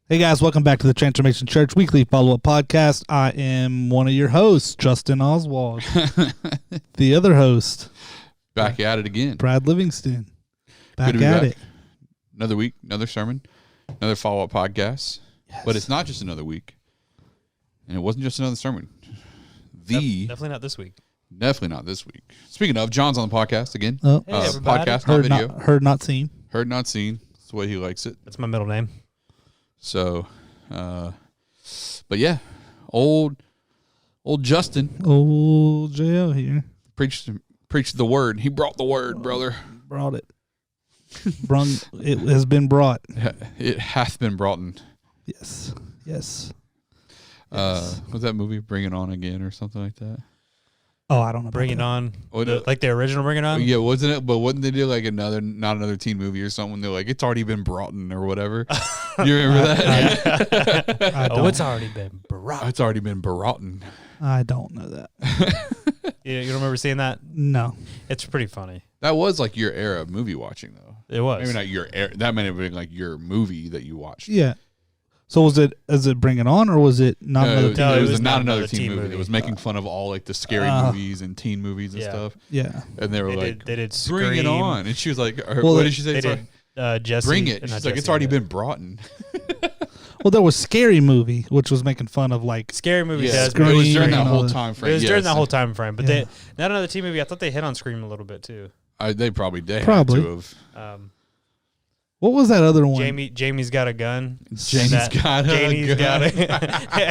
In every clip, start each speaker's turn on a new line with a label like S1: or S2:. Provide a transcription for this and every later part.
S1: Hey guys, welcome back to the Transformation Church Weekly Follow-Up Podcast. I am one of your hosts, Justin Oswald. The other host,
S2: back at it again,
S1: Brad Livingston. Back at it.
S2: Another week, another sermon, another follow-up podcast.
S1: Yes.
S2: But it's not just another week, and it wasn't just another sermon.
S3: Definitely not this week.
S2: Definitely not this week. Speaking of, John's on the podcast again.
S1: Oh.
S3: Hey, everybody.
S2: Podcast, not video.
S1: Heard, not seen.
S2: Heard, not seen. That's the way he likes it.
S3: That's my middle name.
S2: So, but yeah, old Justin.
S1: Old JL here.
S2: Preached the word. He brought the word, brother.
S1: Brought it. It has been brought.
S2: It hath been brought in.
S1: Yes. Yes.
S2: Was that movie Bring It On Again or something like that?
S1: Oh, I don't know.
S3: Bring It On.
S2: What,
S3: like the original Bring It On?
S2: Yeah, wasn't it? But wouldn't they do like not another teen movie or something? They're like, it's already been brought in or whatever. You remember that?
S3: It's already been brought.
S2: It's already been brought in.
S1: I don't know that.
S3: You don't remember seeing that?
S1: No.
S3: It's pretty funny.
S2: That was like your era of movie watching, though.
S3: It was.
S2: Maybe not your era. That might have been like your movie that you watched.
S1: Yeah. So is it Bring It On or was it not another teen
S2: movie?
S1: movie?
S2: It was not another teen movie. It was making fun of all like the scary movies and teen movies and stuff.
S1: Yeah.
S2: And they were like,
S3: they did
S2: Bring It
S3: Scream.
S2: On. And she was like, what did she say?
S3: They did Jesse.
S2: Bring it. She's like, it's already been brought in.
S1: Well, there was Scary Movie, which was making fun of like
S3: Scary Movie does.
S2: It was during that
S1: and
S2: whole
S1: all
S2: time frame.
S3: It was during that whole time frame. But
S1: Yeah.
S3: not another teen movie. I thought they hit on Scream a little bit too.
S2: They probably did.
S1: Probably.
S2: Had to have.
S1: What was that other one?
S3: Jamie's got a gun.
S2: Janie's got a gun.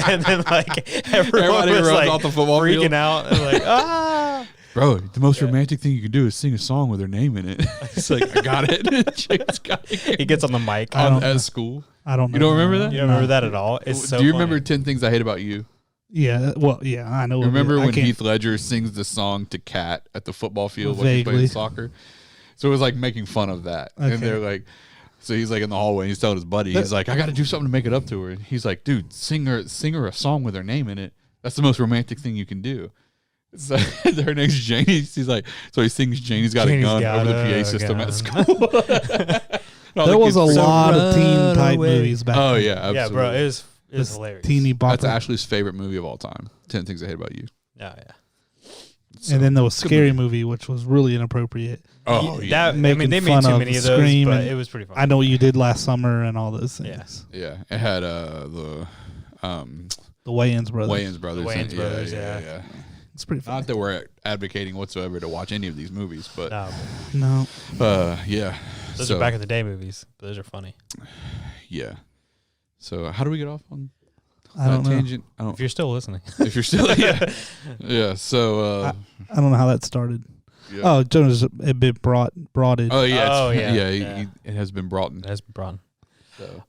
S3: And then like everybody was
S2: runs
S3: like
S2: off the football
S3: freaking
S2: field.
S3: out and like
S2: Bro, the most romantic thing you can do is sing a song with her name in it. It's like, I got it. James got it.
S3: He gets on the mic
S2: At school.
S1: I don't know.
S2: You don't remember that?
S3: You don't remember that at all? It's so
S2: Do you
S3: funny.
S2: remember 10 Things I Hate About You?
S1: Yeah. Well, yeah, I know.
S2: Remember
S1: I
S2: when
S1: can't-
S2: Heath Ledger sings the song to Kat at the football field when
S1: Vaguely.
S2: he played soccer? So it was like making fun of that.
S1: Okay.
S2: And they're like, so he's like in the hallway and he's telling his buddy, he's like, I got to do something to make it up to her. And he's like, dude, sing her a song with her name in it. That's the most romantic thing you can do. So her name's Janie. He's like, so he sings Janie's Got a Gun over the PA system at school.
S1: There was a lot of teen type movies back
S2: Oh
S1: then.
S2: yeah, absolutely.
S3: Yeah, bro, it was hilarious.
S1: Teeny bopper.
S2: That's Ashley's favorite movie of all time. 10 Things I Hate About You.
S3: Yeah, yeah.
S2: So,
S1: And then there was Scary Movie, which was really inappropriate.
S2: oh yeah,
S3: They made too many of those,
S1: Scream
S3: but
S1: and
S3: it was pretty fun.
S1: I Know What You Did Last Summer and all those things.
S2: yeah. It had
S1: The Wayans brothers.
S2: Wayans brothers.
S3: The Wayans brothers, yeah.
S1: It's pretty fun.
S2: Not that we're advocating whatsoever to watch any of these movies, but
S1: No.
S2: yeah.
S3: Those are back in the day movies. But those are funny.
S2: Yeah. So how do we get off on
S1: I don't
S2: that
S1: know.
S2: tangent?
S3: If you're still listening.
S2: If you're still yeah. So
S1: I don't know how that started.
S2: yeah.
S1: Oh, Jonas had been brought it.
S2: Oh yeah.
S3: Oh, yeah.
S2: Yeah. It has been brought in.
S3: It has been brought.
S2: So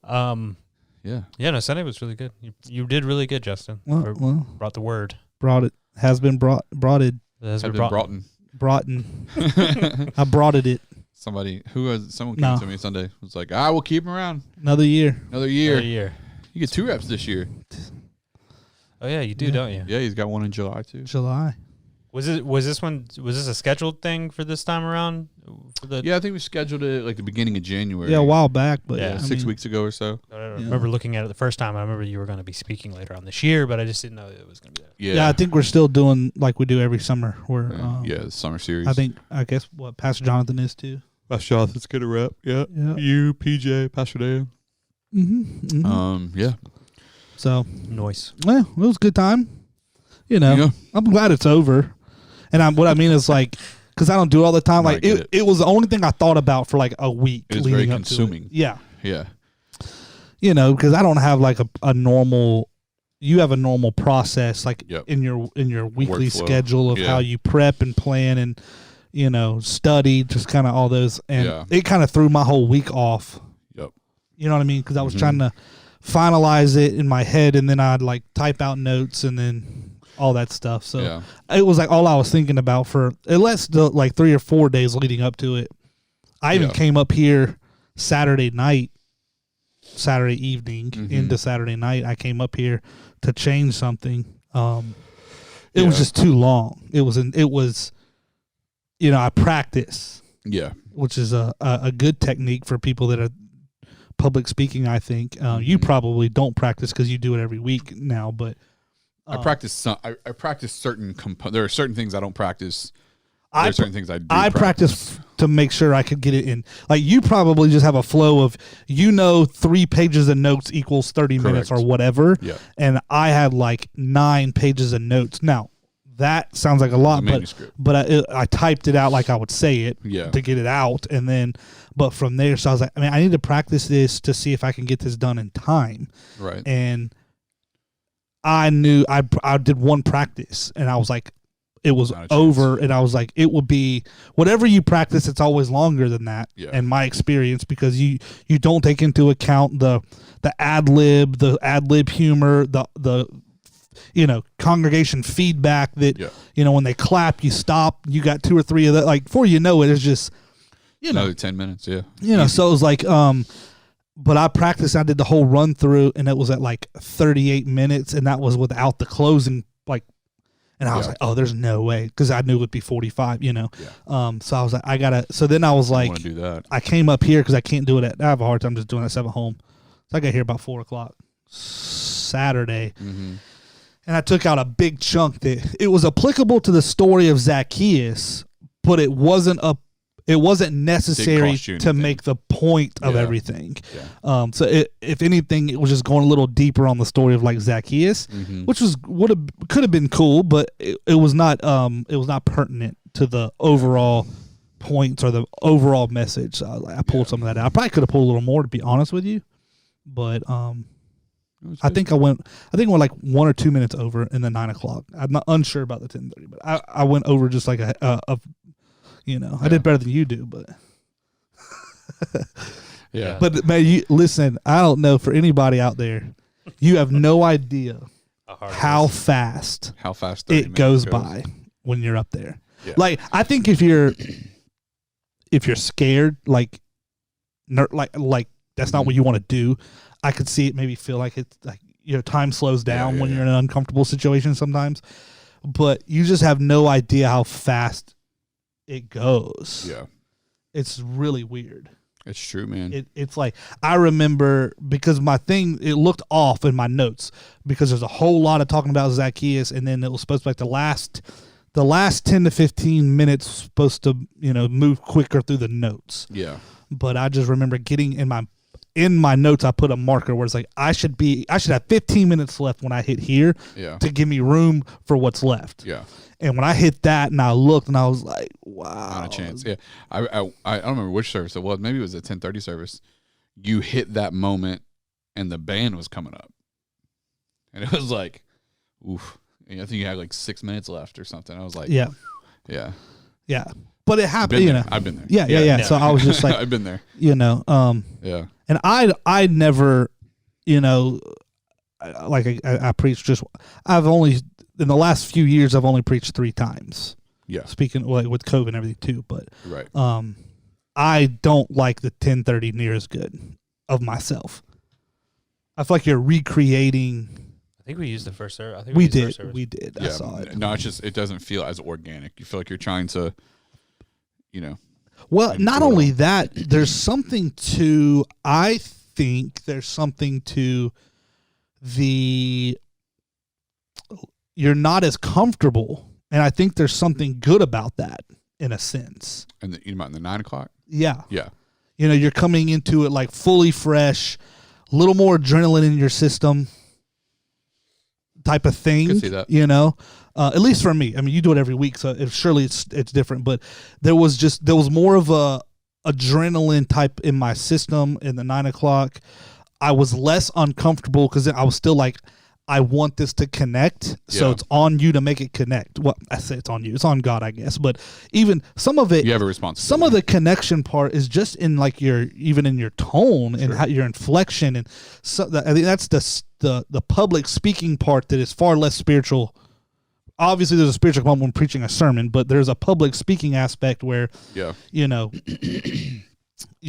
S2: yeah.
S3: Yeah, no, Sunday was really good. You did really good, Justin.
S1: Well,
S3: Brought the word.
S1: brought it. Has been brought it.
S3: It has
S2: Have
S3: been
S2: been
S3: brought.
S2: brought in.
S1: I brought it.
S2: Someone came to me Sunday. Was like, we'll keep him around
S1: Another year.
S2: another year.
S3: A year.
S2: You get 2 reps this year.
S3: Oh yeah, you do, don't you?
S2: Yeah, he's got one in July too.
S1: July.
S3: Was this a scheduled thing for this time around?
S2: Yeah, I think we scheduled it like the beginning of January.
S1: Yeah, a while back, but
S3: Yeah,
S1: I
S2: 6
S1: mean,
S2: weeks ago or so.
S3: I remember looking at it the first time. I remember you were going to be speaking later on this year, but I just didn't know it was going to be that.
S1: Yeah, I think we're still doing like we do every summer. We're
S2: the summer series.
S1: I guess what Pastor Jonathan is too.
S2: Pastor Jonathan's get a rep. Yeah. You, PJ, Pastor Dan. Yeah.
S1: So
S3: Noise.
S1: well, it was a good time. You know,
S2: Yeah.
S1: I'm glad it's over. And what I mean is like, because I don't do it all the time.
S2: No, I
S1: Like
S2: get
S1: it was the only thing I thought about for like a week.
S2: It is
S1: leading
S2: very
S1: up
S2: consuming.
S1: To it. Yeah.
S2: Yeah.
S1: You know, because I don't have like a normal. You have a normal process like in your weekly
S2: Workflow.
S1: schedule of how you prep and plan and study, just kind of all those, and it kind of threw my whole week off.
S2: Yep.
S1: You know what I mean? Because I was trying to finalize it in my head, and then I'd like type out notes and then all that stuff. So it was like all I was thinking about for at least like 3 or 4 days leading up to it. I even came up here Saturday evening into Saturday night. I came up here to change something. It was just too long. It was I practice.
S2: Yeah.
S1: Which is a good technique for people that are public speaking. I think you probably don't practice because you do it every week now, but
S2: I practice some. I practice certain there are certain things I don't practice. There are certain things I do. I
S1: practice to make sure I could get it in. Like you probably just have a flow of 3 pages of notes equals 30 minutes or whatever.
S2: Yeah.
S1: And I had like 9 pages of notes. Now that sounds like a lot, but I typed it out like I would say it to get it out, and then but from there, so I was like, I mean, I need to practice this to see if I can get this done in time.
S2: Right.
S1: And I knew I did one practice, and I was like, it was over, and I was like, it will be whatever you practice. It's always longer than that, in my experience, because you don't take into account the ad lib humor, the congregation feedback that when they clap, you stop. You got 2 or 3 of that. Like before you know it, it's just
S2: another 10 minutes. Yeah,
S1: so it was like but I practiced. I did the whole run through, and it was at like 38 minutes, and that was without the closing. And I was like, oh, there's no way, because I knew it would be 45, So I was like, I gotta. So then I was like,
S2: do that.
S1: I came up here because I can't do it I have a hard time just doing it at home. So I got here about 4:00 Saturday, and I took out a big chunk that it was applicable to the story of Zacchaeus, but it wasn't necessary to make the point of everything. Yeah. So if anything, it was just going a little deeper on the story of like Zacchaeus, which could have been cool, but it was not pertinent to the overall points or the overall message. So I pulled some of that out. I probably could have pulled a little more, to be honest with you, but I think I went like 1 or 2 minutes over in the 9:00. I'm not unsure about the 10:30, but I went over just like I did better than you do, but
S2: yeah.
S1: But man, listen, I don't know, for anybody out there, you have no idea how fast it goes by when you're up there. Yeah. Like I think if you're scared, like that's not what you want to do. I could see it maybe feel like it's like time slows down when you're in an uncomfortable situation sometimes, but you just have no idea how fast it goes.
S2: Yeah.
S1: It's really weird.
S2: It's true, man.
S1: It's like, I remember, because it looked off in my notes, because there's a whole lot of talking about Zacchaeus, and then it was supposed to be like the last 10 to 15 minutes supposed to, move quicker through the notes.
S2: Yeah.
S1: But I just remember getting in my notes, I put a marker where it's like, I should have 15 minutes left when I hit here to give me room for what's left.
S2: Yeah.
S1: And when I hit that and I looked and I was like, wow.
S2: Not a chance. Yeah. I don't remember which service it was. Maybe it was a 10:30 service. You hit that moment and the band was coming up. And it was like, oof. And I think you had like 6 minutes left or something. I was like,
S1: yeah.
S2: Yeah.
S1: Yeah. But it happened,
S2: I've been there.
S1: Yeah. So I was just like,
S2: I've been there.
S1: Yeah. And I never, like I preached in the last few years, I've only preached 3 times.
S2: Yeah.
S1: Speaking like with COVID and everything too, but
S2: right.
S1: I don't like the 10:30 near as good of myself. I feel like you're recreating.
S3: I think we used the first service.
S1: We did.
S2: Yeah.
S1: I saw it.
S2: No, it doesn't feel as organic. You feel like you're trying to,
S1: Well, not only that, there's something to. I think there's something to you're not as comfortable, and I think there's something good about that in a sense.
S2: And you mean the 9:00?
S1: Yeah.
S2: Yeah.
S1: You're coming into it like fully fresh, a little more adrenaline in your system type of thing.
S2: Could see that.
S1: At least for me. I mean, you do it every week, so surely it's different, but there was more of a adrenaline type in my system in the 9:00. I was less uncomfortable because I was still like, I want this to connect, so it's on you to make it connect. Well, I say it's on you. It's on God, I guess. But even some of it,
S2: you have a responsibility.
S1: Some of the connection part is just in like even in your tone and how your inflection, and so I think that's the public speaking part that is far less spiritual. Obviously, there's a spiritual component when preaching a sermon, but there's a public speaking aspect where your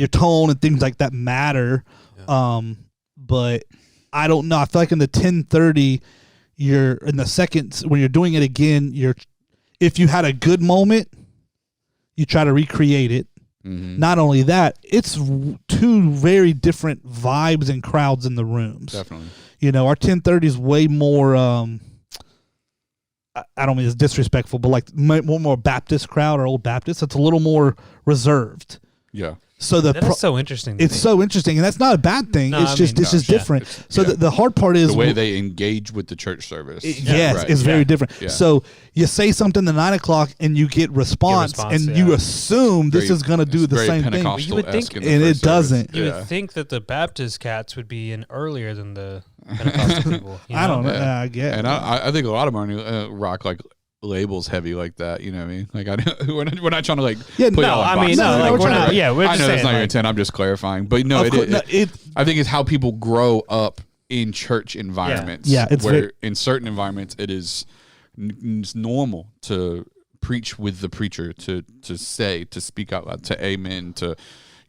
S1: tone and things like that matter. Yeah. But I don't know. I feel like in the 10:30, you're in the second when you're doing it again. If you had a good moment, you try to recreate it. Not only that, it's two very different vibes and crowds in the rooms.
S2: Definitely.
S1: You know, our 1030 is way more, I don't mean it's disrespectful, but like more Baptist crowd or old Baptist. It's a little more reserved.
S2: Yeah.
S1: So
S3: that's so interesting.
S1: It's so interesting, and that's not a bad thing. It's just different. So the hard part is
S2: the way they engage with the church service.
S1: Yes, it's very different. Yeah. So you say something at 9 o'clock, and you get response and you assume this is going to do the same thing.
S3: But you would think,
S1: and it doesn't.
S3: You would think that the Baptist cats would be in earlier than the Pentecostal people. You know?
S1: I don't know. I guess.
S2: And I think a lot of them are rock like labels heavy like that, you know what I mean? Like we're not trying to like put y'all in boxes.
S3: We're
S2: I
S3: just
S2: know
S3: saying,
S2: that's not your intent. I'm just clarifying, but no, I think it's how people grow up in church environments.
S1: Yeah, it's
S2: where in certain environments it is it's normal to preach with the preacher, to speak out loud, to amen, to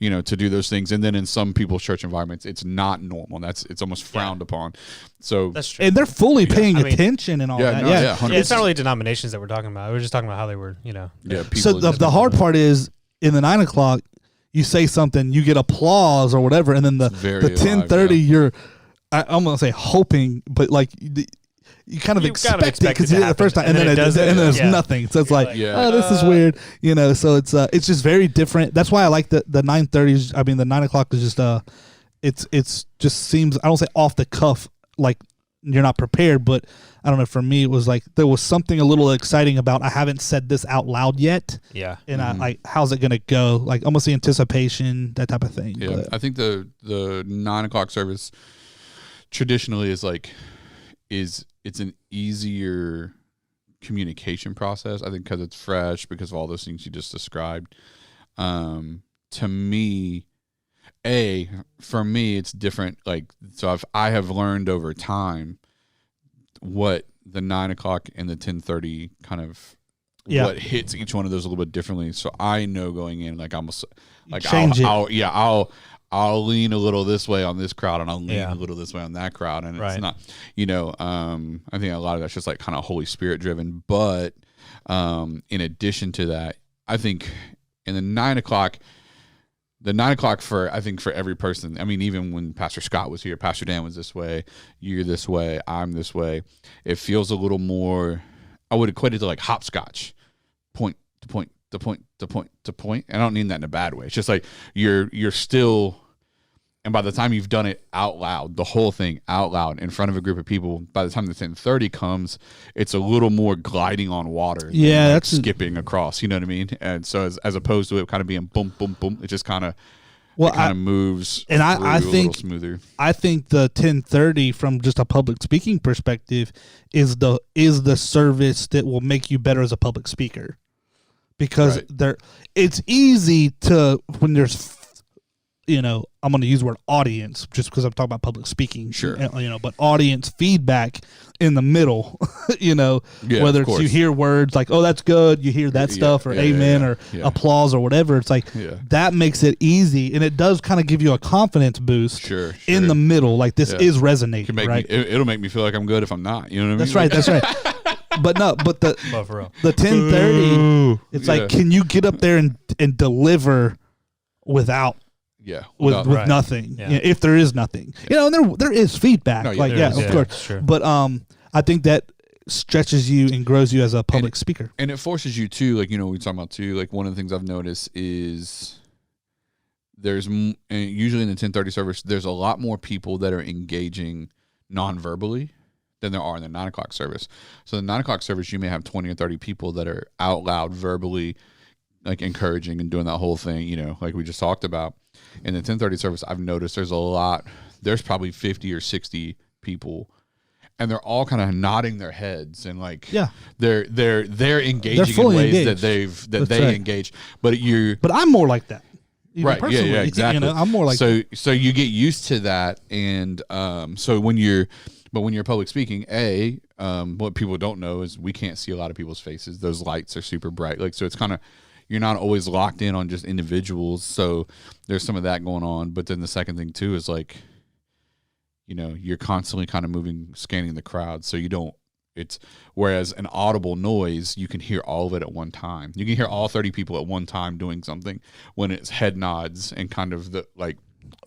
S2: to do those things, and then in some people's church environments, it's not normal. It's almost frowned upon. So
S3: that's true,
S1: and they're fully paying attention and all that.
S3: It's not really denominations that we're talking about. We're just talking about how they were,
S1: So the hard part is in the 9 o'clock, you say something, you get applause or whatever, and then the 10:30, you're I'm gonna say hoping, but like. You kind of expect it because you did it the first time, and then there's nothing. So it's like, oh, this is weird, So it's just very different. That's why I like the 9:30s. I mean, the 9 o'clock is just it's just seems, I don't say off the cuff, like you're not prepared, but I don't know. For me, it was like there was something a little exciting about I haven't said this out loud yet. Yeah, and I like how's it gonna go? Like almost the anticipation, that type of thing.
S2: Yeah, but I think the 9 o'clock service traditionally is it's an easier communication process. I think because it's fresh, because of all those things you just described. To me, for me, it's different. Like, so I have learned over time what the 9 o'clock and the 10:30 kind of what hits each one of those a little bit differently. So I know going in, like I'll lean a little this way on this crowd, and I'll lean a little this way on that crowd, and it's not, I think a lot of that's just like kind of Holy Spirit driven. But in addition to that, I think in the 9 o'clock for every person. I mean, even when Pastor Scott was here, Pastor Dan was this way, you're this way, I'm this way. It feels a little more. I would equate it to like hopscotch, point to point to point to point to point. I don't mean that in a bad way. It's just like you're still, and by the time you've done it out loud, the whole thing out loud in front of a group of people, by the time the 10:30 comes, it's a little more gliding on water.
S1: Yeah,
S2: that's skipping across. You know what I mean? And so as opposed to it kind of being boom, boom, boom, it just kind of moves.
S1: And I think
S2: smoother.
S1: I think the 10:30 from just a public speaking perspective is the service that will make you better as a public speaker. Because it's easy to, when there's, I'm going to use the word audience just because I'm talking about public speaking.
S2: Sure.
S1: But audience feedback in the middle, whether it's you hear words like, oh, that's good, you hear that stuff, or amen, or applause, or whatever. It's like that makes it easy, and it does kind of give you a confidence boost in the middle. Like this is resonating, right?
S2: It'll make me feel like I'm good if I'm not. You know what I
S1: mean? That's right. But the 10:30, it's like, can you get up there and deliver without with nothing? Yeah. If there is nothing, and there is feedback. Of course. Sure. But I think that stretches you and grows you as a public speaker,
S2: and it forces you to, like, we talking about too. Like, one of the things I've noticed is there's usually in the 10:30 service, there's a lot more people that are engaging non-verbally than there are in the 9 o'clock service. So the 9 o'clock service, you may have 20 or 30 people that are out loud, verbally, like encouraging and doing that whole thing, like we just talked about. In the 10:30 service, I've noticed there's probably 50 or 60 people, and they're all kind of nodding their heads and like, they're engaging in ways that they engage. But
S1: I'm more like that.
S2: Right. Yeah, exactly.
S1: I'm more like that.
S2: So you get used to that. And so when you're public speaking, what people don't know is we can't see a lot of people's faces. Those lights are super bright. Like, so it's kind of, you're not always locked in on just individuals. So there's some of that going on. But then the second thing too is like, you're constantly kind of moving, scanning the crowd. So you don't It's whereas an audible noise, you can hear all of it at one time. You can hear all 30 people at one time doing something. When it's head nods and kind of the like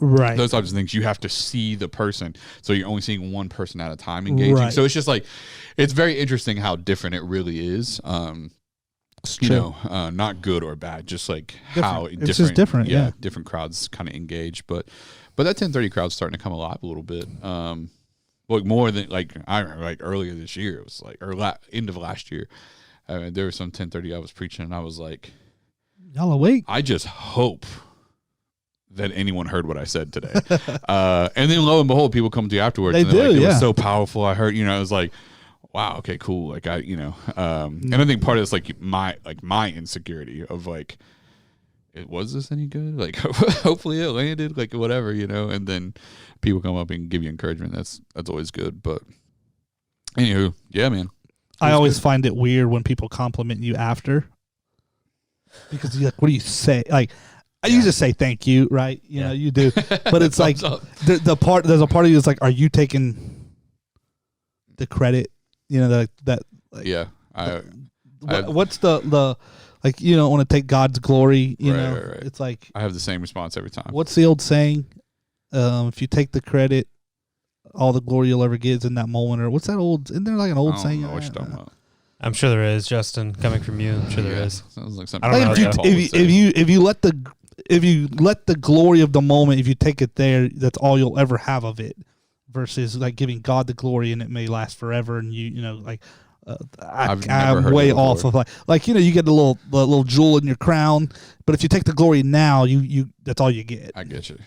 S1: right,
S2: those types of things, you have to see the person, so you're only seeing one person at a time engaging.
S1: Right.
S2: So it's just like it's very interesting how different it really is. You know, not good or bad, just like how different.
S1: It's just different, yeah.
S2: Different crowds kind of engage, but that 10:30 crowd's starting to come alive a little bit. Like more than like I remember, like earlier this year, it was like end of last year. I mean, there was some 10:30 I was preaching, and I was like,
S1: y'all awake?
S2: I just hope that anyone heard what I said today. And then lo and behold, people come to you afterwards.
S1: They
S2: and they're
S1: do,
S2: like, it
S1: yeah.
S2: was so powerful. I heard, you know, it was like, wow, okay, cool. Like and I think part of it's like my insecurity of like, was this any good? Like, hopefully it landed, like whatever, you know. And then people come up and give you encouragement. That's always good. But anywho, yeah, man.
S1: I always find it weird when people compliment you after, because you're like, what do you say? Like, you just say thank you, right? You know, you do. But it's like there's a part of you that's like, are you taking the credit? You know, that like,
S2: yeah.
S1: What's the like, you don't want to take God's glory, you know.
S2: Right.
S1: It's like,
S2: I have the same response every time.
S1: what's the old saying? If you take the credit, all the glory you'll ever get is in that moment. Or what's that old? Isn't there like an old saying?
S2: I don't know what you're talking about.
S3: I'm sure there is, Justin, coming from you. I'm sure there is.
S2: Sounds like something.
S3: I don't know.
S1: If you let the glory of the moment, if you take it there, that's all you'll ever have of it. Versus like giving God the glory, and it may last forever. And you know, like I'm way off of like you know, you get the little jewel in your crown, but if you take the glory now, you that's all you get.
S2: I get you.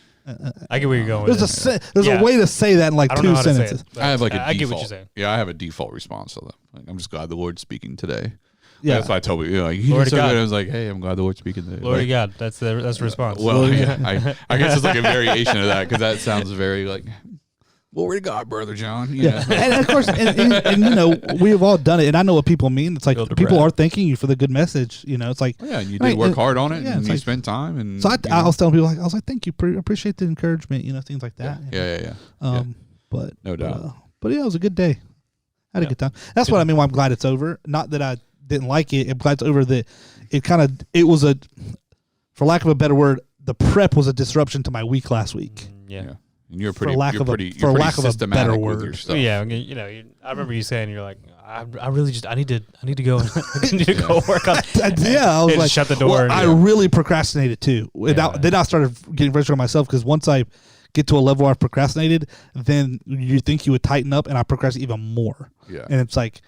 S3: I get where you're going.
S1: There's a way to say that in like two sentences.
S2: I have like a default.
S3: I get what you're saying.
S2: Yeah, I have a default response to that. Like, I'm just glad the Lord's speaking today.
S1: Yeah,
S2: that's why I told you. You know, like, Lord so God. I was like, hey, I'm glad the Lord's speaking today.
S3: Lord
S2: like,
S3: God, that's the response.
S2: Well, yeah, I guess it's like a variation of that, because that sounds very like, glory to God, Brother John.
S1: Yeah, and of course, and you know, we have all done it, and I know what people mean. It's like people are thanking you for the good message. You know, it's like,
S2: yeah, and you did work hard on it, and you
S1: like,
S2: spent time. And
S1: so I was telling people, like, I was like, thank you, appreciate the encouragement. You know, things like that.
S2: Yeah.
S1: But
S2: no doubt.
S1: But yeah, it was a good day. I had a good time. That's what I mean. Why I'm glad it's over. Not that I didn't like it. I'm glad it's over. That it was a, for lack of a better word, the prep was a disruption to my week last week.
S2: Yeah. And you're pretty,
S1: for lack of a better word.
S2: Your stuff.
S3: Yeah, you know, I remember you saying, you're like, I really just I need to go I need to go work on it.
S1: Yeah, I was like,
S3: shut the door.
S1: Well, I really procrastinated too. Then I started getting frustrated with myself, because once I get to a level where I've procrastinated, then you think you would tighten up, and I procrastinate even more.
S2: Yeah,
S1: and it's like,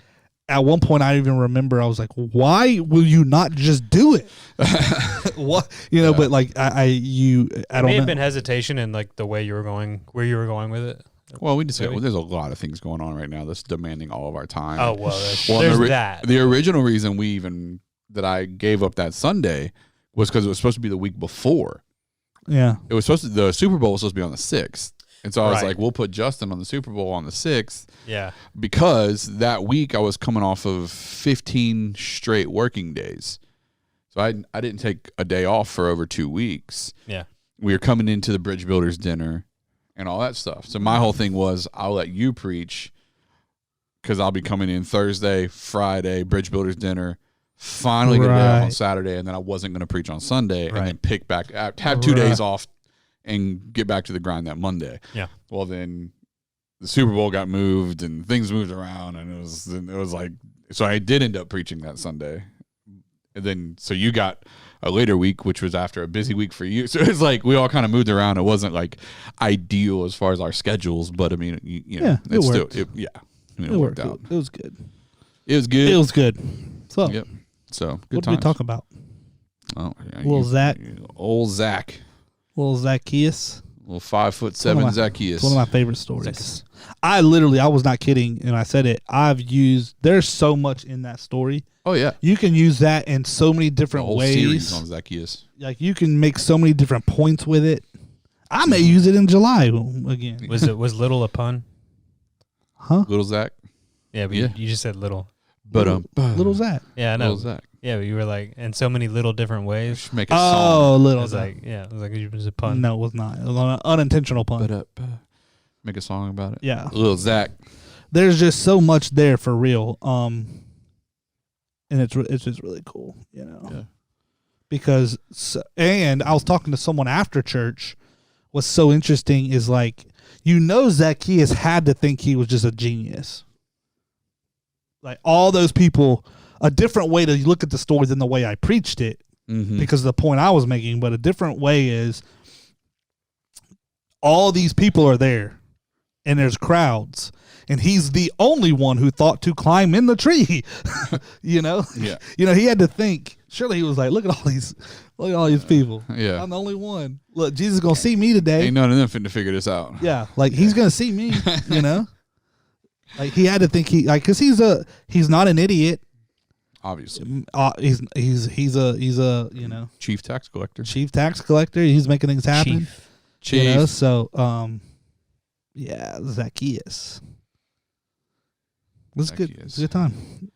S1: at one point, I even remember I was like, "Why will you not just do it?" What, you know? But like, I don't
S3: may
S1: know.
S3: have been hesitation in like the way you were going, where you were going with it.
S2: Well, we just there's a lot of things going on right now that's demanding all of our time.
S3: Oh well, there's that.
S2: The original reason that I gave up that Sunday was because it was supposed to be the week before.
S1: Yeah,
S2: it was the Super Bowl was supposed to be on the 6th. And so I was like, we'll put Justin on the Super Bowl on the 6th.
S3: Yeah.
S2: Because that week I was coming off of 15 straight working days. So I didn't take a day off for over 2 weeks.
S3: Yeah.
S2: We were coming into the Bridge Builders dinner and all that stuff. So my whole thing was, I'll let you preach, because I'll be coming in Thursday, Friday, Bridge Builders dinner, finally get a day off on Saturday, and then I wasn't going to preach on Sunday, and then pick back, have 2 days off and get back to the grind that Monday.
S3: Yeah.
S2: Well, then the Super Bowl got moved and things moved around, and it was like, so I did end up preaching that Sunday. And then, so you got a later week, which was after a busy week for you. So it's like we all kind of moved around. It wasn't like ideal as far as our schedules, but I mean, you know,
S1: it worked.
S2: It worked out.
S1: It was good.
S2: It was good.
S1: It was good. So,
S2: yep. So good
S1: what
S2: times.
S1: did we talk about?
S2: Oh, yeah,
S1: Little Zach.
S2: Old Zach.
S1: Little Zacchaeus.
S2: Little 5'7" Zacchaeus.
S1: It's one of my favorite stories. I was not kidding, and I said it. There's so much in that story.
S2: Oh yeah,
S1: you can use that in so many different ways.
S2: Series on Zacchaeus.
S1: Like, you can make so many different points with it. I may use it in July again.
S3: Was little a pun?
S1: Huh?
S2: Little Zach.
S3: Yeah, but you just said little.
S2: But
S1: little Zach.
S3: Yeah, I know.
S2: Little Zach.
S3: Yeah, but you were like, in so many little different ways.
S2: Make a song.
S1: Oh, little.
S3: I was like, it was a pun.
S1: No, it was not. It was an unintentional pun.
S2: Make a song about it.
S1: Yeah.
S2: Little Zach.
S1: there's just so much there for real. And it's just really cool, you know.
S2: Yeah.
S1: Because and I was talking to someone after church. What's so interesting is like, you know, Zacchaeus had to think he was just a genius. Like all those people, a different way to look at the story than the way I preached it, because of the point I was making. But a different way is, all these people are there, and there's crowds, and he's the only one who thought to climb in the tree. You know, you know, he had to think. Surely he was like, look at all these people.
S2: Yeah,
S1: I'm the only one. Look, Jesus is gonna see me today.
S2: Ain't none of them finna figure this out.
S1: Yeah, like he's gonna see me. You know, like he had to think because he's not an idiot.
S2: Obviously,
S1: he's a you know,
S2: chief tax collector.
S1: He's making things happen.
S2: Chief.
S1: You know, so yeah, Zacchaeus. It's good. It's a good time.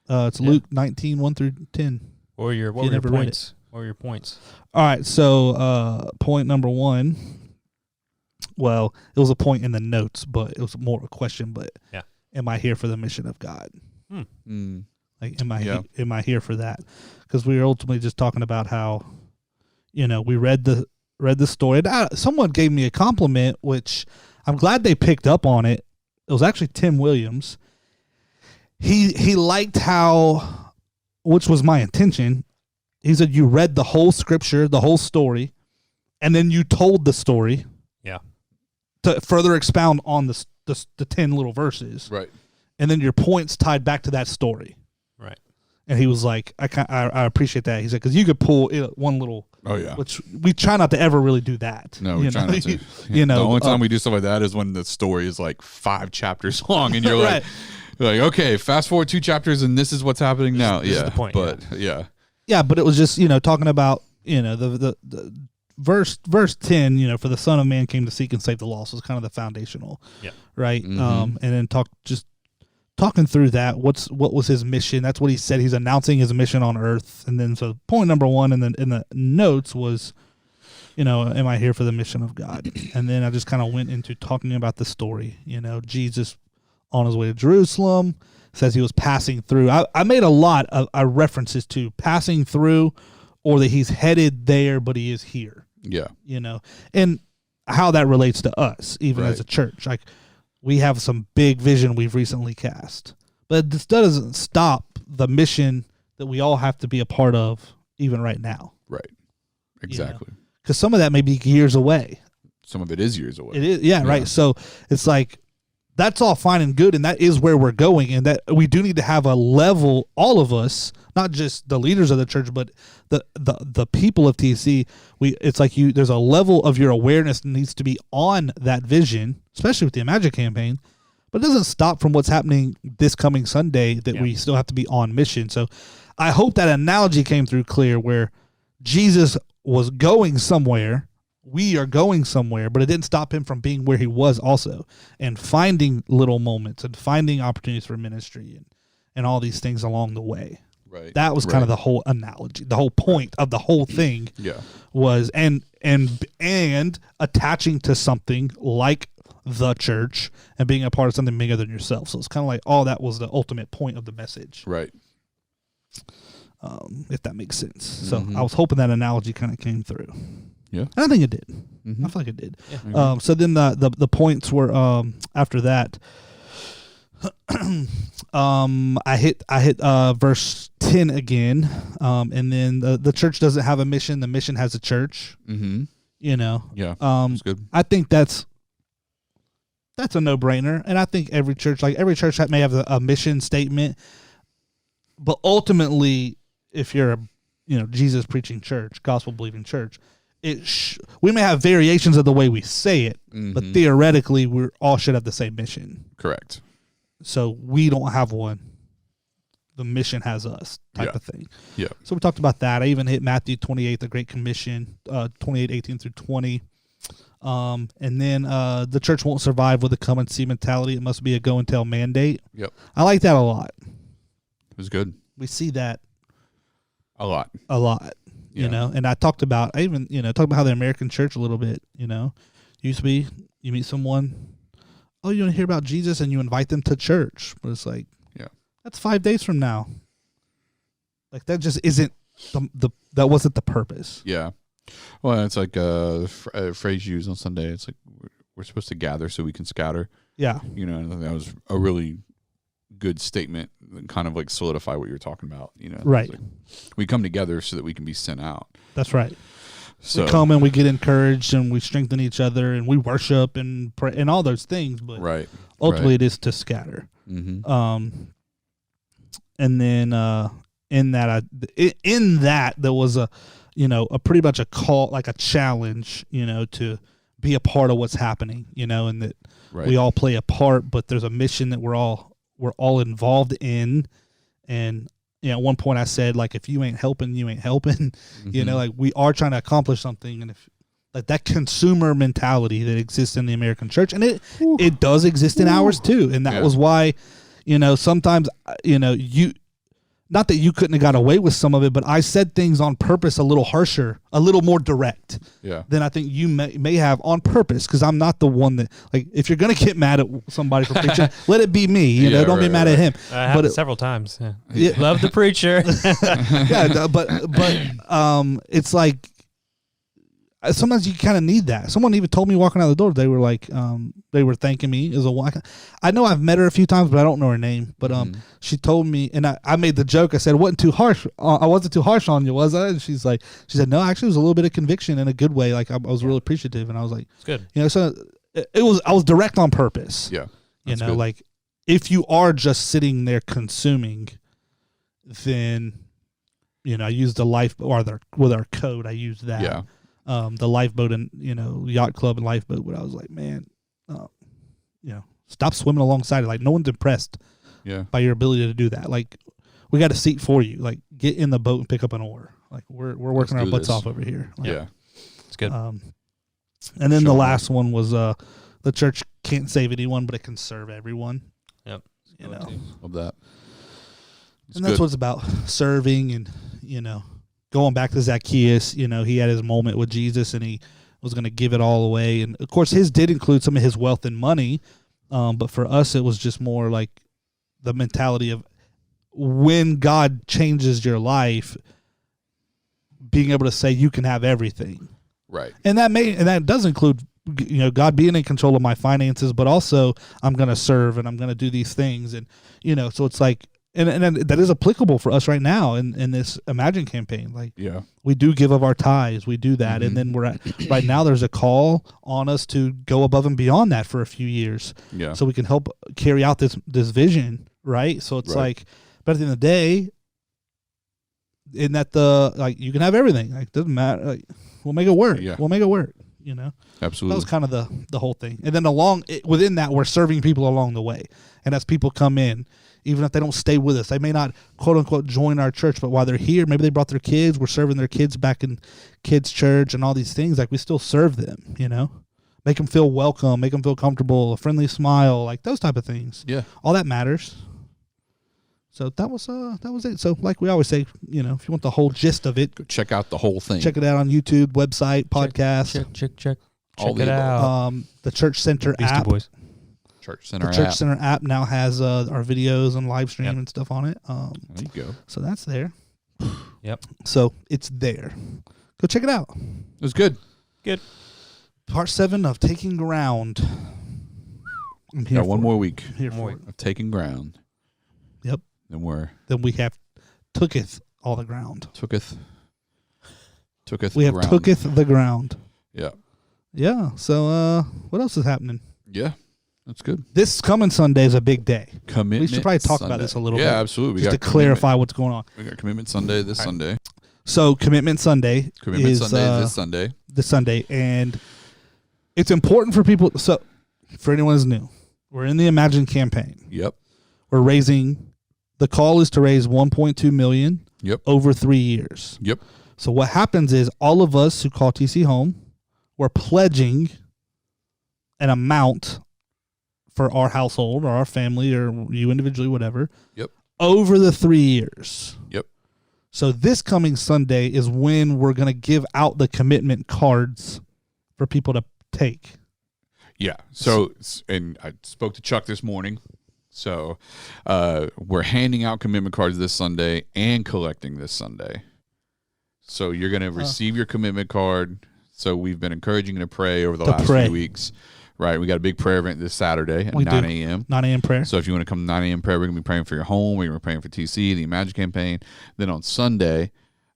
S1: It's Luke 19, 1-10.
S3: What were your points? What were your points?
S1: All right, so point number 1. Well, it was a point in the notes, but it was more of a question. But am I here for the mission of God? Like, am I here for that? Because we were ultimately just talking about how, you know, we read the story. Someone gave me a compliment, which I'm glad they picked up on it. It was actually Tim Williams. He liked how, which was my intention. He said you read the whole scripture, the whole story, and then you told the story.
S3: Yeah.
S1: To further expound on the 10 little verses.
S2: Right.
S1: And then your points tied back to that story.
S3: Right. And
S1: he was like, I appreciate that. He said, because you could pull one little.
S2: Oh, yeah.
S1: Which we try not to ever really do that.
S2: No, we try not to.
S1: You know,
S2: the only time we do stuff like that is when the story is like 5 chapters long, and you're like, like, okay, fast forward 2 chapters, and this is what's happening now.
S3: This is the point.
S2: But
S1: yeah, but it was just, you know, talking about, you know, the verse 10, you know, for the Son of Man came to seek and save the lost was kind of the foundational. Yeah. Right. And then talking through that, what was his mission? That's what he said. He's announcing his mission on earth. And then so point number 1 in the notes was, you know, am I here for the mission of God? And then I just kind of went into talking about the story. You know, Jesus on his way to Jerusalem says he was passing through. I made a lot of references to passing through, or that he's headed there, but he is here. Yeah. You know, and how that relates to us, even as a church. Like, we have some big vision we've recently cast, but this doesn't stop the mission that we all have to be a part of, even right now. Right. Exactly. Because some of that may be years away.
S2: Some of it is years away.
S1: It is, yeah, right. So it's like, that's all fine and good, and that is where we're going, and that we do need to have a level, all of us, not just the leaders of the church, but the people of TC. It's like there's a level of your awareness that needs to be on that vision, especially with the Imagine campaign, but it doesn't stop from what's happening this coming Sunday, that we still have to be on mission. So I hope that analogy came through clear, where Jesus was going somewhere. We are going somewhere, but it didn't stop him from being where he was also, and finding little moments and finding opportunities for ministry and all these things along the way. Right. That was kind of the whole analogy. The whole point of the whole thing was and attaching to something like the church and being a part of something bigger than yourself. So it's kind of like, that was the ultimate point of the message. Right. If that makes sense. So I was hoping that analogy kind of came through. Yeah, I think it did. I feel like it did. Yeah. So then the points were after that. I hit verse 10 again, and then the church doesn't have a mission. The mission has a church. You know. Yeah. That's good. I think that's a no-brainer, and I think every church may have a mission statement, but ultimately, if you're a Jesus preaching church, gospel believing church, we may have variations of the way we say it, but theoretically, we all should have the same mission. Correct. So we don't have one. The mission has us, type of thing. Yeah. So we talked about that. I even hit Matthew 28, the Great Commission, 28:18 through 20. And then the church won't survive with a come and see mentality. It must be a go and tell mandate. Yep. I like that a lot.
S2: It was good.
S1: We see that
S2: a lot.
S1: You know, and I talked about how the American church a little bit, used to be, you meet someone, oh, you want to hear about Jesus, and you invite them to church. But it's like,
S2: yeah,
S1: that's 5 days from now. Like, that just isn't that wasn't the purpose.
S2: Yeah. Well, it's like a phrase used on Sunday. It's like we're supposed to gather so we can scatter.
S1: Yeah.
S2: You know, and I think that was a really good statement, kind of like solidify what you're talking about. You know,
S1: right?
S2: Like we come together so that we can be sent out.
S1: That's right.
S2: So
S1: we come and we get encouraged and we strengthen each other and we worship and pray and all those things. But ultimately, it is to scatter.
S2: Mm-hmm.
S1: And then in that there was a pretty much a call, like a challenge, to be a part of what's happening, and that we all play a part, but there's a mission that we're all involved in. And at one point I said, like, if you ain't helping, you ain't helping.
S2: Mm-hmm.
S1: Like, we are trying to accomplish something, and if like that consumer mentality that exists in the American church, and it does exist in ours too, and that was why, sometimes not that you couldn't have got away with some of it, but I said things on purpose a little harsher, a little more direct than I think you may have on purpose, because I'm not the one that, like, if you're going to get mad at somebody for preaching, let it be me. Don't be mad at him.
S3: I have several times. Yeah. Love the preacher.
S1: but it's like, sometimes you kind of need that. Someone even told me walking out the door, they were like, they were thanking me as a wife. I know I've met her a few times, but I don't know her name. But she told me, and I made the joke. I said, I wasn't too harsh on you, was I? And she said, no, actually, it was a little bit of conviction in a good way. Like, I was really appreciative, and I was like,
S3: it's good.
S1: So I was direct on purpose.
S2: Yeah,
S1: good. Like, if you are just sitting there consuming, then I used the life with our code. I used that.
S2: Yeah.
S1: The lifeboat and yacht club and lifeboat, but I was like, man, stop swimming alongside it. Like, no one's impressed by your ability to do that. Like, we got a seat for you. Like, get in the boat and pick up an oar. Like, we're working our butts off over here. Like,
S3: it's good.
S1: And then the last one was the church can't save anyone, but it can serve everyone.
S3: Yep.
S2: Love that.
S1: And that's what it's about, serving and going back to Zacchaeus, he had his moment with Jesus and he was going to give it all away. And, of course, his did include some of his wealth and money. But for us, it was just more like the mentality of when God changes your life, being able to say you can have everything.
S2: Right.
S1: And that does include, God being in control of my finances, but also I'm going to serve and I'm going to do these things. And, so it's like, And that is applicable for us right now in this Imagine campaign. Like, we do give of our tithes, we do that, and then right now there's a call on us to go above and beyond that for a few years, so we can help carry out this vision, right? So it's like, but at the end of the day, in that you can have everything. Like, doesn't matter. Like, we'll make it work. Yeah. We'll make it work.
S2: Absolutely.
S1: That was kind of the whole thing, and then within that, we're serving people along the way, and as people come in. Even if they don't stay with us, they may not, quote unquote, join our church, but while they're here, maybe they brought their kids, we're serving their kids back in kids' church and all these things. Like, we still serve them, make them feel welcome, make them feel comfortable, a friendly smile, like those type of things. Yeah. All that matters. So that was it. So like we always say, if you want the whole gist of it,
S2: go check out the whole thing.
S1: Check it out on YouTube, website, podcast.
S3: Check
S1: Check it out. The Church Center app.
S3: Boys.
S2: Church Center
S1: app now has our videos and live stream and stuff on it.
S2: There you go.
S1: So that's there.
S3: Yep.
S1: So it's there. Go check it out.
S2: It was good.
S3: Good.
S1: Part 7 of Taking Ground. I'm here.
S2: Got one more week.
S1: I'm here for it.
S2: Of Taking Ground.
S1: Yep.
S2: Then
S1: we have tooketh all the ground.
S2: Tooketh.
S1: We have tooketh the ground.
S2: Yeah.
S1: Yeah. So what else is happening?
S2: Yeah. That's good.
S1: This coming Sunday is a big day.
S2: Commitment
S1: We should probably talk
S2: Sunday.
S1: about this a little bit.
S2: Yeah, absolutely.
S1: Just to clarify what's going on.
S2: We got Commitment Sunday this Sunday.
S1: So Commitment Sunday
S2: is
S1: this Sunday. And it's important for people. So for anyone who's new, we're in the Imagine campaign.
S2: Yep.
S1: We're raising, the call is to raise $1.2 million over 3 years.
S2: Yep.
S1: So what happens is all of us who call TC home, we're pledging an amount for our household or our family or you individually, whatever.
S2: Yep.
S1: Over the 3 years.
S2: Yep.
S1: So this coming Sunday is when we're going to give out the commitment cards for people to take.
S2: Yeah. So, and I spoke to Chuck this morning. So, we're handing out commitment cards this Sunday and collecting this Sunday. So you're going to receive your commitment card. So we've been encouraging you to pray over the last few weeks. Right. We got a big prayer event this Saturday at 9 a.m.
S1: 9 a.m. prayer.
S2: So if you want to come to 9 a.m. prayer, we're going to be praying for your home. We're going to be praying for TC, the Imagine campaign. Then on Sunday,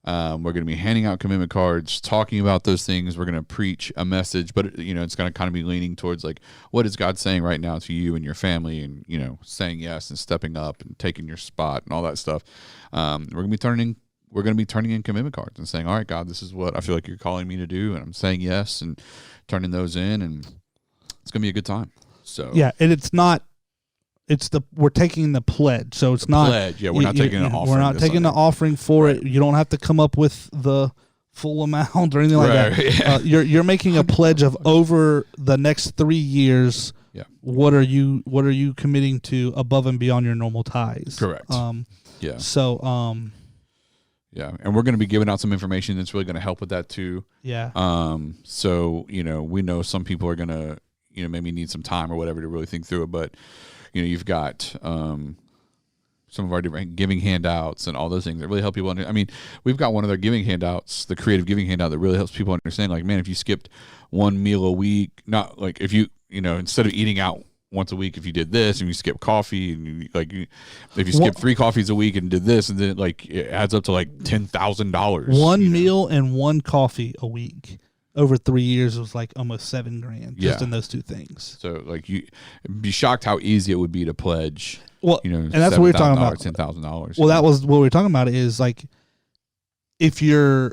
S2: we're going to be handing out commitment cards, talking about those things. We're going to preach a message, but it's going to kind of be leaning towards like, what is God saying right now to you and your family, and saying yes and stepping up and taking your spot and all that stuff. We're going to be turning in commitment cards and saying, all right, God, this is what I feel like you're calling me to do, and I'm saying yes and turning those in, and it's going to be a good time. So
S1: yeah, and we're taking the pledge, so it's not
S2: pledge. Yeah, we're not taking an offering.
S1: We're not taking the offering for it. You don't have to come up with the full amount or anything like that. Yeah. You're making a pledge of over the next 3 years.
S2: Yeah.
S1: What are you committing to above and beyond your normal tithes?
S2: Correct. Yeah.
S1: So
S2: yeah, and we're going to be giving out some information that's really going to help with that too.
S1: Yeah.
S2: So we know some people are going to maybe need some time or whatever to really think through it, but you've got some of our different giving handouts and all those things that really help people we've got one of their giving handouts, the creative giving handout, that really helps people understand, like, man, if you skipped one meal a week, not like if you instead of eating out once a week, if you did this and you skip coffee, and if you skip 3 coffees a week and did this, and then it adds up to like $10,000.
S1: One meal and one coffee a week over 3 years was like almost $7,000 just in those two things.
S2: So you'd be shocked how easy it would be to pledge.
S1: Well, and that's what we were talking about.
S2: $10,000.
S1: Well, that was what we were talking about. Is like if your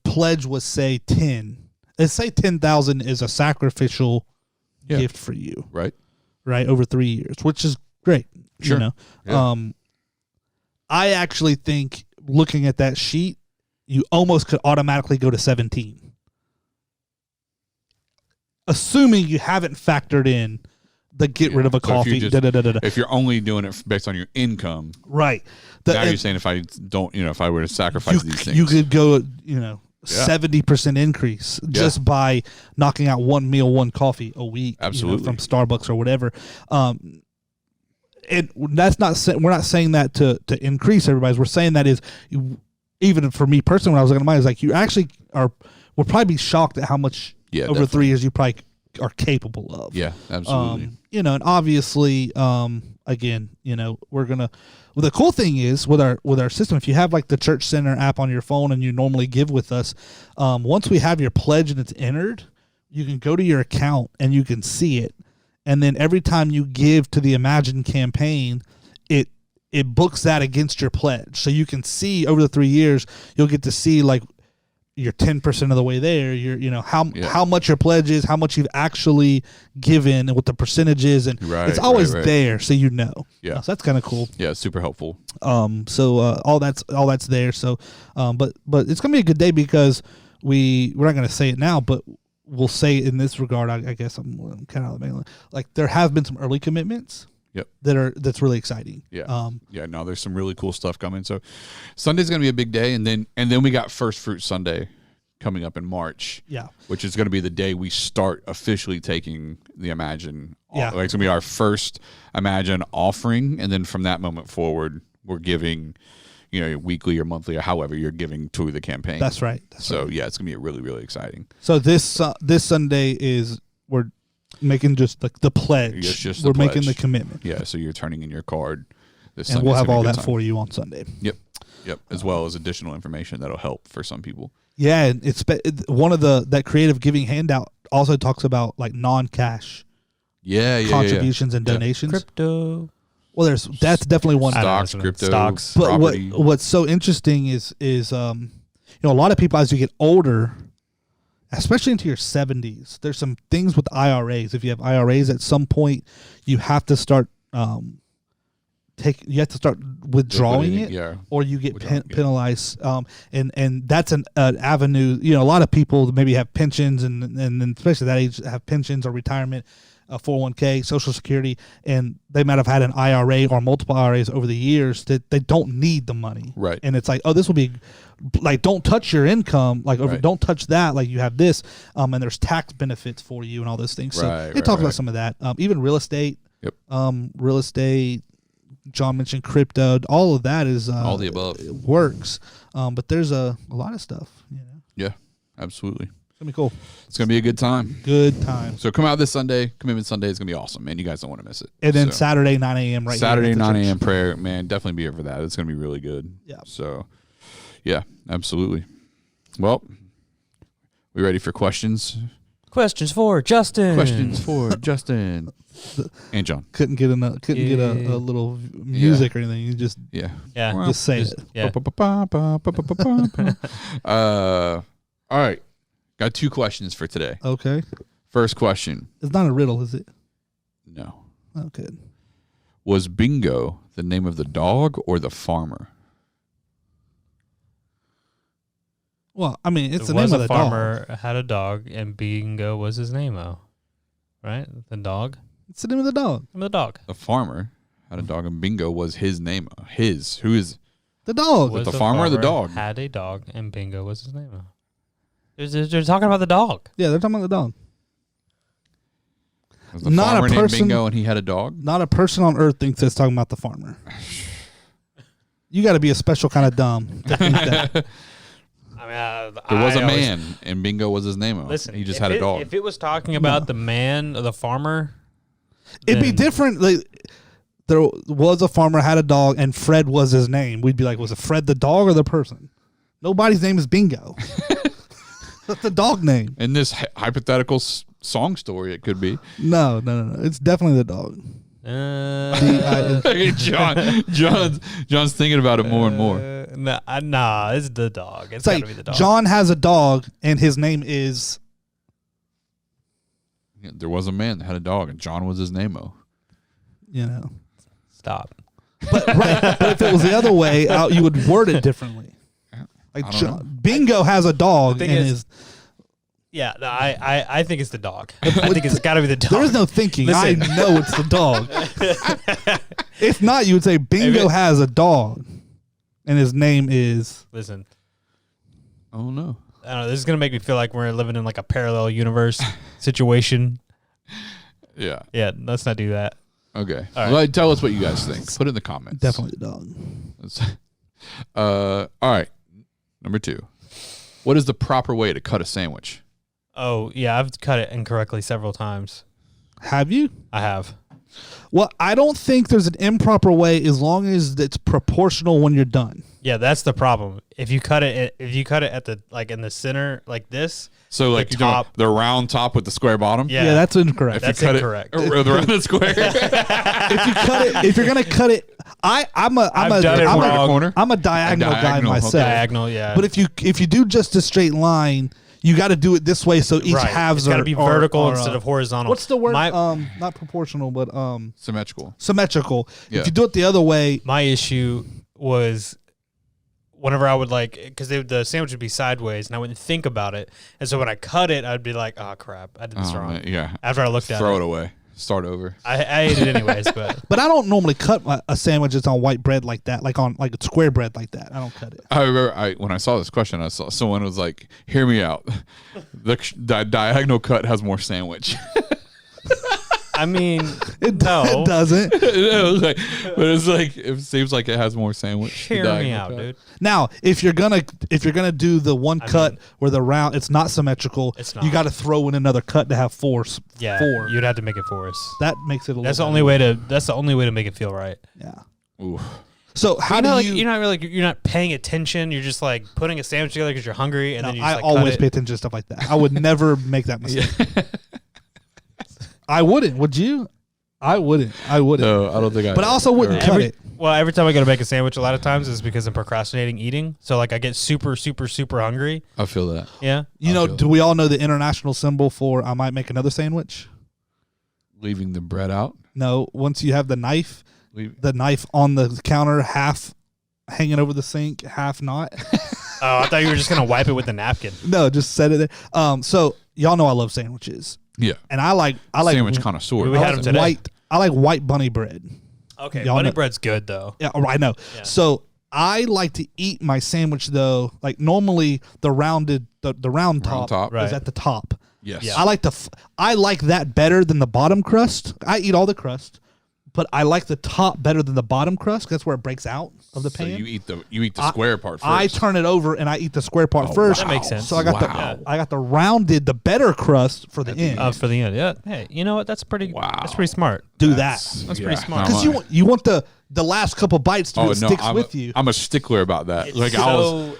S1: pledge was say 10, let's say 10,000 is a sacrificial gift for you,
S2: right
S1: over 3 years, which is great.
S2: Sure. Yeah.
S1: I actually think, looking at that sheet, you almost could automatically go to 17, assuming you haven't factored in the rid of a coffee.
S2: If you're only doing it based on your income,
S1: right?
S2: Now you're saying if I don't, if I were to sacrifice these things,
S1: you could go, 70% increase just by knocking out one meal, one coffee a week.
S2: Absolutely.
S1: From Starbucks or whatever. And that's not, we're not saying that to increase everybody's. We're saying that is, even for me personally, when I was looking at mine, it's like you actually will probably be shocked at how much over
S2: definitely.
S1: 3 years you probably are capable of.
S2: Yeah, absolutely.
S1: And obviously, again, we're gonna. Well, the cool thing is with our system, if you have like the Church Center app on your phone and you normally give with us, once we have your pledge and it's entered, you can go to your account and you can see it, and then every time you give to the Imagine campaign, it books that against your pledge, so you can see over the 3 years, you'll get to see like you're 10% of the way there. You're how much your pledge is, how much you've actually given, and what the percentage is, and it's always there, so
S2: Yeah,
S1: so that's kind of cool.
S2: Yeah, it's super helpful.
S1: So all that's there. So, but it's gonna be a good day because we're not gonna say it now, but we'll say it in this regard. I guess I'm kind of like there have been some early commitments.
S2: Yep.
S1: That's really exciting.
S2: Yeah. No, there's some really cool stuff coming. So Sunday's going to be a big day, and then we got First Fruit Sunday coming up in March.
S1: Yeah.
S2: Which is going to be the day we start officially taking the Imagine.
S1: Yeah.
S2: Like, it's going to be our first Imagine offering, and then from that moment forward, we're giving, weekly or monthly or however you're giving to the campaign.
S1: That's right.
S2: So yeah, it's going to be really, really exciting.
S1: So this Sunday we're making just the pledge.
S2: Just
S1: we're
S2: the pledge.
S1: making the commitment.
S2: Yeah, so you're turning in your card this
S1: and
S2: Sunday.
S1: We'll have all that for you on Sunday.
S2: Yep. As well as additional information that'll help for some people.
S1: Yeah, and it's one of that creative giving handout also talks about like non-cash contributions and donations.
S3: Crypto.
S1: Well, that's definitely one.
S2: Stocks, crypto,
S3: stocks.
S1: But
S2: property.
S1: what's so interesting is a lot of people, as you get older, especially into your 70s, there's some things with IRAs. If you have IRAs, at some point you have to start you have to start withdrawing it,
S2: yeah.
S1: or you get penalized. And that's an avenue. You know, a lot of people maybe have pensions, and especially that age have pensions or retirement, 401k, Social Security, and they might have had an IRA or multiple IRAs over the years that they don't need the money.
S2: Right.
S1: And it's like, oh, this will be like, don't touch your income, like don't touch that, like you have this, and there's tax benefits for you and all those things. So it talks about some of that, even real estate.
S2: Yep.
S1: Real estate. John mentioned crypto. All of that is
S2: all the above
S1: works, but there's a lot of stuff. You know.
S2: Yeah, absolutely.
S1: It's gonna be cool.
S2: It's gonna be a good time.
S1: Good time.
S2: So come out this Sunday. Commitment Sunday is gonna be awesome, man. You guys don't want to miss it.
S1: And then Saturday 9 a.m. right
S2: Saturday
S1: here
S2: 9 a.m. prayer, man. Definitely be here for that. It's gonna be really good.
S1: Yeah.
S2: So, yeah, absolutely. Well, we ready for questions?
S3: Questions for Justin.
S2: Questions for Justin and John.
S1: Couldn't get a little music or anything. You just just say it.
S3: Yeah.
S2: All right, got 2 questions for today.
S1: Okay.
S2: First question.
S1: It's not a riddle, is it?
S2: No.
S1: Okay.
S2: Was Bingo the name of the dog or the farmer?
S1: Well, I mean, it's the name of the
S3: farmer had a dog, and Bingo was his name-o. Right? The dog?
S1: It's the name of the dog.
S3: Name of the dog.
S2: The farmer had a dog, and Bingo was his name. His. Who is
S1: the dog?
S2: Was the farmer or the dog?
S3: Had a dog, and Bingo was his name-o. They're talking about the dog.
S1: Yeah, they're talking about the dog.
S2: Was the farmer named Bingo, and he had a dog?
S1: Not a person on earth thinks that's talking about the farmer. You got to be a special kind of dumb to think that.
S3: I mean,
S2: there was a man, and Bingo was his name.
S3: Listen,
S2: he just had a dog.
S3: If it was talking about the man or the farmer,
S1: it'd be different. Like, there was a farmer, had a dog, and Fred was his name. We'd be like, was it Fred the dog or the person? Nobody's name is Bingo. That's the dog name.
S2: In this hypothetical song story, it could be.
S1: No. It's definitely the dog.
S2: John's thinking about it more and more.
S3: Nah, it's the dog. It's
S1: like
S3: gotta be the dog.
S1: John has a dog, and his name is.
S2: Yeah, there was a man that had a dog, and John was his name-o.
S1: You know.
S3: Stop.
S1: But if it was the other way, you would word it differently. Like Bingo has a dog, and is.
S3: Yeah, no, I think it's the dog. I think it's got to be the dog.
S1: There is no thinking. Listen. I know it's the dog. If not, you would say Bingo has a dog, and his name is.
S3: Listen.
S2: Oh no!
S3: I don't know. This is gonna make me feel like we're living in like a parallel universe situation.
S2: Yeah.
S3: Yeah. Let's not do that.
S2: Okay.
S3: All right.
S2: Well, tell us what you guys think. Put it in the comments.
S1: Definitely the
S2: dog. All right. Number 2. What is the proper way to cut a sandwich?
S3: Oh, yeah, I've cut it incorrectly several times.
S1: Have you?
S3: I have.
S1: Well, I don't think there's an improper way as long as it's proportional when you're done.
S3: Yeah, that's the problem. If you cut it at the like in the center like this,
S2: so like
S3: the top,
S2: the round top with the square bottom.
S1: Yeah, that's incorrect.
S3: That's incorrect.
S2: The round square.
S1: if you're gonna cut it, I'm a diagonal guy myself.
S3: Diagonal, yeah.
S1: But if you do just a straight line, you got to do it this way so each halves
S3: got to be vertical instead of horizontal.
S1: What's the word? Not proportional, but
S2: symmetrical.
S1: Symmetrical.
S2: Yeah.
S1: If you do it the other way,
S3: my issue was whenever I would because the sandwich would be sideways and I wouldn't think about it, and so when I cut it, I'd be like, "Oh crap, I did this wrong."
S2: Yeah.
S3: After I looked at it,
S2: throw it away. Start over.
S3: I ate it anyways, but
S1: I don't normally cut a sandwich that's on white bread like that, like square bread like that. I don't cut it.
S2: I remember when I saw this question, I saw someone was like, "Hear me out. The diagonal cut has more sandwich."
S3: I mean,
S1: it doesn't.
S2: But it's like it seems like it has more sandwich.
S3: Hear me out, dude.
S1: Now, if you're gonna do the one cut where the round, it's not symmetrical.
S3: It's not.
S1: You got to throw in another cut to have four.
S3: Yeah,
S1: four.
S3: You'd have to make it for us.
S1: That makes it.
S3: That's the only way to. That's the only way to make it feel right.
S1: Yeah.
S2: Ooh.
S1: So how do you?
S3: You're not paying attention. You're just like putting a sandwich together because you're hungry, and then you just like
S1: always
S3: cut
S1: pay attention to stuff like that. I would never make that mistake. I wouldn't. Would you? I wouldn't.
S2: No, I don't think I.
S1: But I also wouldn't cut it.
S3: Well, every time I go to make a sandwich, a lot of times is because I'm procrastinating eating. So like I get super, super, super hungry.
S2: I feel that.
S3: Yeah.
S1: Do we all know the international symbol for I might make another sandwich?
S2: Leaving the bread out?
S1: No. Once you have the knife, the knife on the counter, half hanging over the sink, half not.
S3: Oh, I thought you were just gonna wipe it with a napkin.
S1: No, just set it there. So y'all know I love sandwiches.
S2: Yeah,
S1: and I like
S2: sandwich connoisseur.
S3: We had them today.
S1: I like white bunny bread.
S3: Okay,
S1: Y'all
S3: bunny
S1: know-
S3: bread's good though.
S1: Yeah, I know.
S3: Yeah.
S1: So I like to eat my sandwich though. Like normally the round top,
S2: top.
S1: is at the top.
S2: Yes.
S3: Yeah.
S1: I like that better than the bottom crust. I eat all the crust, but I like the top better than the bottom crust. 'Cause that's where it breaks out of the pan.
S2: So you eat the square part first.
S1: I turn it over and I eat the square part first.
S3: That makes sense.
S1: So I got the rounded, the better crust for the end.
S3: For the end, yeah. Hey, you know what? That's pretty.
S2: Wow.
S3: That's pretty smart.
S1: Do
S3: That's
S2: yeah.
S3: pretty smart.
S1: Because you want the last couple bites to sticks with you.
S2: I'm a stickler about that.
S3: It's
S2: Like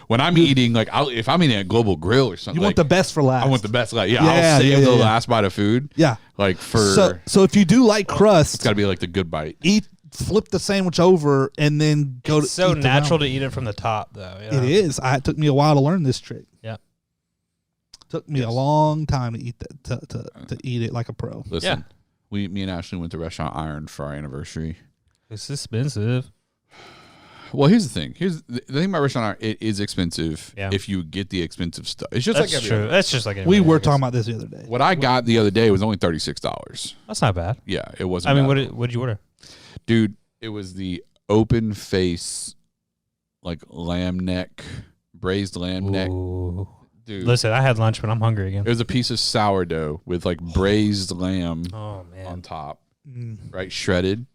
S2: when I'm eating, like if I'm eating a Global Grill or something,
S1: You want the best for last.
S2: I want the best. Like I'll
S1: Yeah,
S2: save the
S1: yeah.
S2: last bite of food.
S1: Yeah.
S2: Like for
S1: So if you do like crust,
S2: it's got to be like the good bite.
S1: flip the sandwich over and then go
S3: It's
S1: to
S3: so
S1: eat the
S3: natural
S1: round.
S3: to eat it from the top, though. You know?
S1: It is. It took me a while to learn this trick.
S3: Yeah.
S1: Took me a long time to eat that to eat it like a pro.
S2: Listen, me and Ashley went to Restaurant Iron for our anniversary.
S3: It's expensive.
S2: Well, here's the thing. Here's the thing about Restaurant Iron. It is expensive
S3: Yeah.
S2: if you get the expensive stuff. It's just
S3: That's
S2: like every
S3: true.
S2: other.
S3: That's just like
S1: We
S3: everything,
S1: were
S3: I guess.
S1: talking about this the other day.
S2: What I got the other day was only $36.
S3: That's not bad.
S2: Yeah, it wasn't.
S3: I mean,
S2: bad.
S3: what did you order?
S2: Dude, it was the open face, like lamb neck, braised lamb neck.
S3: Ooh.
S2: Dude,
S3: Listen, I had lunch, but I'm hungry again.
S2: it was a piece of sourdough with like braised lamb
S3: Oh man.
S2: on top,
S1: Mm.
S2: right? Shredded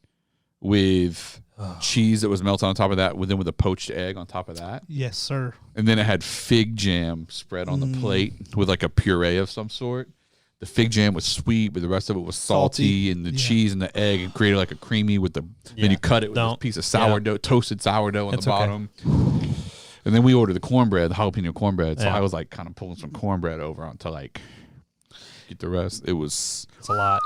S2: with cheese that was melted on top of that, with a poached egg on top of that.
S1: Yes, sir.
S2: And then it had fig jam spread on the plate with like a puree of some sort. The fig jam was sweet, but the rest of it was salty, and the cheese and the egg and created like a creamy with the. Then you cut it with this piece of sourdough, toasted sourdough on the bottom. Okay. And then we ordered the cornbread, the jalapeno cornbread. So I was like kind of pulling some cornbread over onto like get the rest. It's
S3: a lot.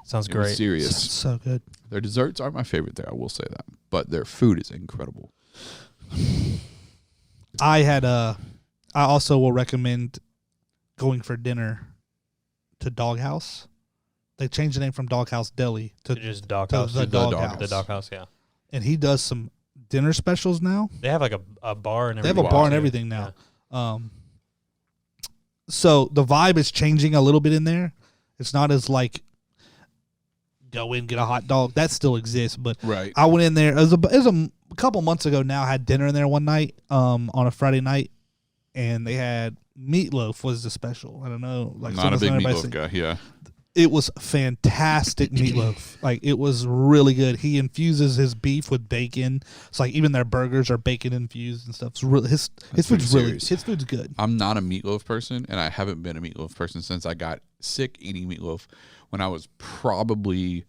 S3: Sounds
S2: it was
S3: great.
S2: serious.
S1: Sounds so good.
S2: Their desserts aren't my favorite there, I will say that, but their food is incredible.
S1: I also will recommend going for dinner to Doghouse. They changed the name from Doghouse Deli to
S3: Just Doghouse.
S1: the Doghouse.
S3: The Doghouse, yeah.
S1: And he does some dinner specials now.
S3: They have like a bar and
S1: They
S3: everything.
S1: have a bar and everything now. So the vibe is changing a little bit in there. It's not as like go in, get a hot dog. That still exists, but
S2: Right.
S1: I went in there. It was a couple months ago now. I had dinner in there one night on a Friday night, and they had meatloaf was the special. I don't know. Like
S2: Not a big
S1: everybody
S2: meatloaf
S1: said.
S2: guy, yeah.
S1: It was fantastic meatloaf. Like it was really good. He infuses his beef with bacon. It's like even their burgers are bacon infused and stuff. It's really his food's his food's good.
S2: I'm not a meatloaf person, and I haven't been a meatloaf person since I got sick eating meatloaf when I was probably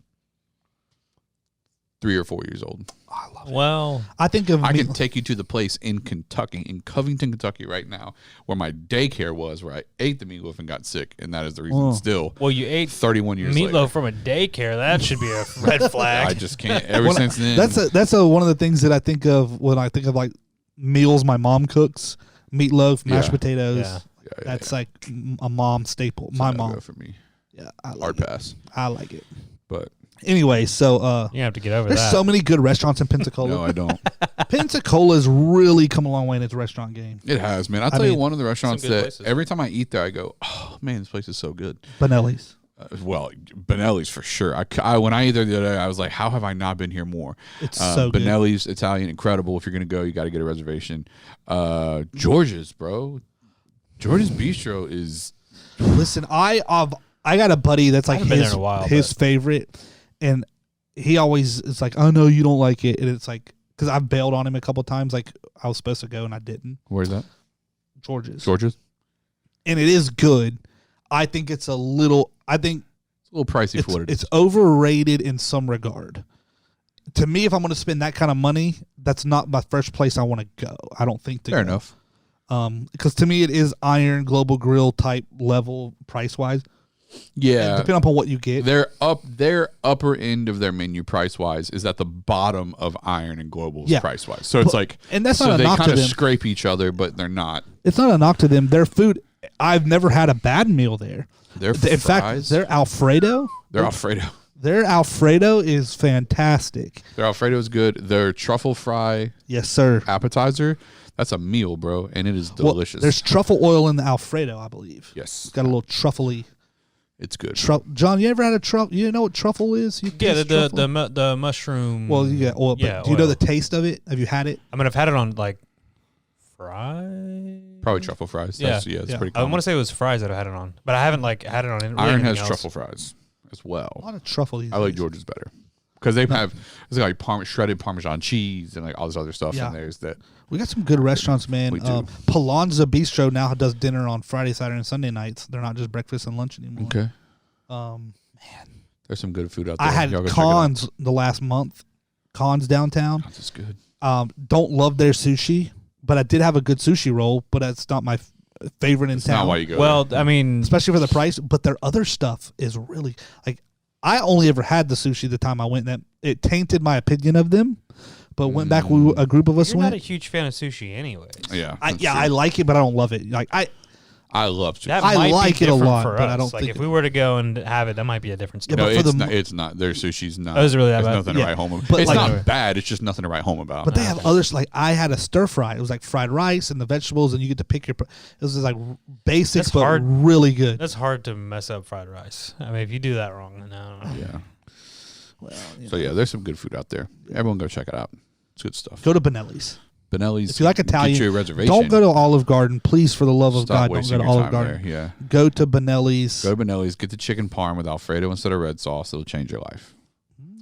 S2: 3 or 4 years old.
S1: I love it.
S3: Well,
S1: I think of
S2: I can take you to the place in Kentucky, in Covington, Kentucky, right now, where my daycare was, where I ate the meatloaf and got sick, and that is the reason. Still,
S3: you ate
S2: 31 years
S3: meatloaf
S2: later,
S3: from a daycare. That should be a red flag.
S2: I just can't. Ever since then,
S1: that's one of the things that I think of when I think of like meals my mom cooks: meatloaf, mashed potatoes.
S3: Yeah.
S1: That's like a mom staple.
S2: It's
S1: My
S2: a no-go
S1: mom.
S2: for me.
S1: Yeah, I like
S2: Hard
S1: it.
S2: pass.
S1: I like it.
S2: But
S1: Anyway, so
S3: You have to get over
S1: there's
S3: that.
S1: so many good restaurants in Pensacola.
S2: no, I don't.
S1: Pensacola's really come a long way in its restaurant game.
S2: It has, man. I'll tell you
S1: mean,
S2: one of the restaurants
S3: some good
S2: that
S3: places.
S2: every time I eat there, I go, oh, man, this place is so good.
S1: Benelli's.
S2: Well, Benelli's for sure. I when I ate there the other day, I was like, how have I not been here more?
S1: It's so good.
S2: Benelli's Italian, incredible. If you're going to go, you got to get a reservation. George's, bro. George's Bistro is...
S1: Listen, I got a buddy that's like
S3: haven't been there in a while,
S1: his favorite, and he always is like, "Oh no, you don't like it," and it's like because I've bailed on him a couple times. Like I was supposed to go and I didn't.
S2: Where's that?
S1: George's,
S2: And
S1: it is good. I think it's a little. I think
S2: it's a little pricey for what it is.
S1: It's overrated in some regard. To me, if I'm going to spend that kind of money, that's not my first place I want to go. I don't think.
S2: Fair enough.
S1: Because to me, it is Iron Global Grill type level price wise.
S2: Yeah,
S1: depending upon what you get.
S2: Their upper end of their menu price wise is at the bottom of Iron and Global's price wise. So it's like,
S1: and that's
S2: so
S1: not a
S2: they
S1: knock to
S2: kind of
S1: them.
S2: scrape each other, but they're not.
S1: It's not a knock to them. Their food, I've never had a bad meal there.
S2: Their
S1: In fact,
S2: fries,
S1: their Alfredo.
S2: they're Alfredo.
S1: Their Alfredo is fantastic.
S2: Their Alfredo is good. Their truffle fry,
S1: yes, sir,
S2: appetizer. That's a meal, bro, and it is delicious.
S1: Well, there's truffle oil in the Alfredo, I believe.
S2: Yes,
S1: it's got a little truffly.
S2: It's good.
S1: John, you ever had a truffle? You know what truffle is?
S3: The mushroom.
S1: Well, you get oil. But do you know the taste of it? Have you had it?
S3: I mean, I've had it on like fries.
S2: Probably truffle fries. It's pretty common.
S3: I want to say it was fries that I had it on, but I haven't like had it on.
S2: Iron has truffle fries as well.
S1: A lot of truffle.
S2: I like George's better because they have it's like shredded Parmesan cheese and like all this other stuff in there. That
S1: we got some good restaurants, man. Pallanza Bistro now does dinner on Friday, Saturday, and Sunday nights. They're not just breakfast and lunch anymore.
S2: Okay.
S1: Man,
S2: there's some good food out there.
S1: I had Cons the last month. Cons downtown.
S2: That's good.
S1: Don't love their sushi, but I did have a good sushi roll. But that's not my favorite in town.
S2: Not why you go.
S3: Well,
S2: there.
S3: I mean,
S1: especially for the price. But their other stuff is really like. I only ever had the sushi the time I went. That it tainted my opinion of them. But went back. A group of us
S3: You're
S1: went.
S3: not a huge fan of sushi, anyways.
S2: Yeah,
S1: I like it, but I don't love it. Like
S2: I love sushi.
S1: I like it a lot, but I don't
S3: like
S1: think
S3: if we were to go and have it, that might be a different story.
S2: No,
S1: but
S2: it's not. Their sushi's not.
S3: Oh, is it really that
S2: there's
S3: bad?
S2: nothing to write home about.
S1: But
S2: it's
S1: like,
S2: not bad. It's just nothing to write home about.
S1: But they have others. Like I had a stir fry. It was like fried rice and the vegetables, and you get to pick your. It was just like basic, but
S3: hard.
S1: really good.
S3: That's hard to mess up fried rice. I mean, if you do that wrong, no.
S2: Yeah. Well, so there's some good food out there. Everyone go check it out. It's good stuff.
S1: Go to Benelli's.
S2: Benelli's.
S1: If you like Italian,
S2: get you a reservation.
S1: Don't go to Olive Garden, please. For the love of God, don't go to Olive Garden.
S2: There. Yeah.
S1: Go to Benelli's.
S2: Go to Benelli's. Get the chicken parm with Alfredo instead of red sauce. It'll change your life.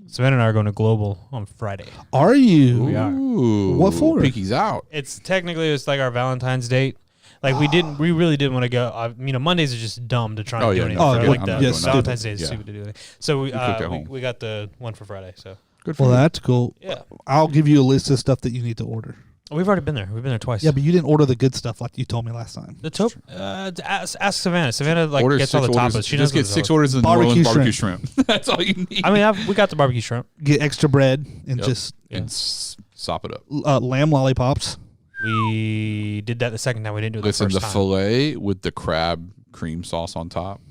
S3: Savannah and I are going to Global on Friday.
S1: Are you?
S3: We are.
S1: What for?
S2: Pinky's out.
S3: It's like our Valentine's date. Like we really didn't want to go. Mondays are just dumb to try and do anything. Like that.
S1: Yes,
S3: Valentine's Day is stupid to do anything. So we got the one for Friday. So
S2: good for you.
S1: That's cool.
S3: Yeah,
S1: I'll give you a list of stuff that you need to order.
S3: We've already been there. We've been there twice.
S1: Yeah, but you didn't order the good stuff like you told me last time.
S3: The taupe. Ask Savannah. Savannah gets all the tapas. She
S2: just get 6 orders of New Orleans barbecue shrimp. That's all you need.
S3: I mean, we got the barbecue shrimp.
S1: Get extra bread and
S2: and sop it up.
S1: Lamb lollipops.
S3: We did that the second time. We didn't do it the first time.
S2: The filet with the crab cream sauce on top.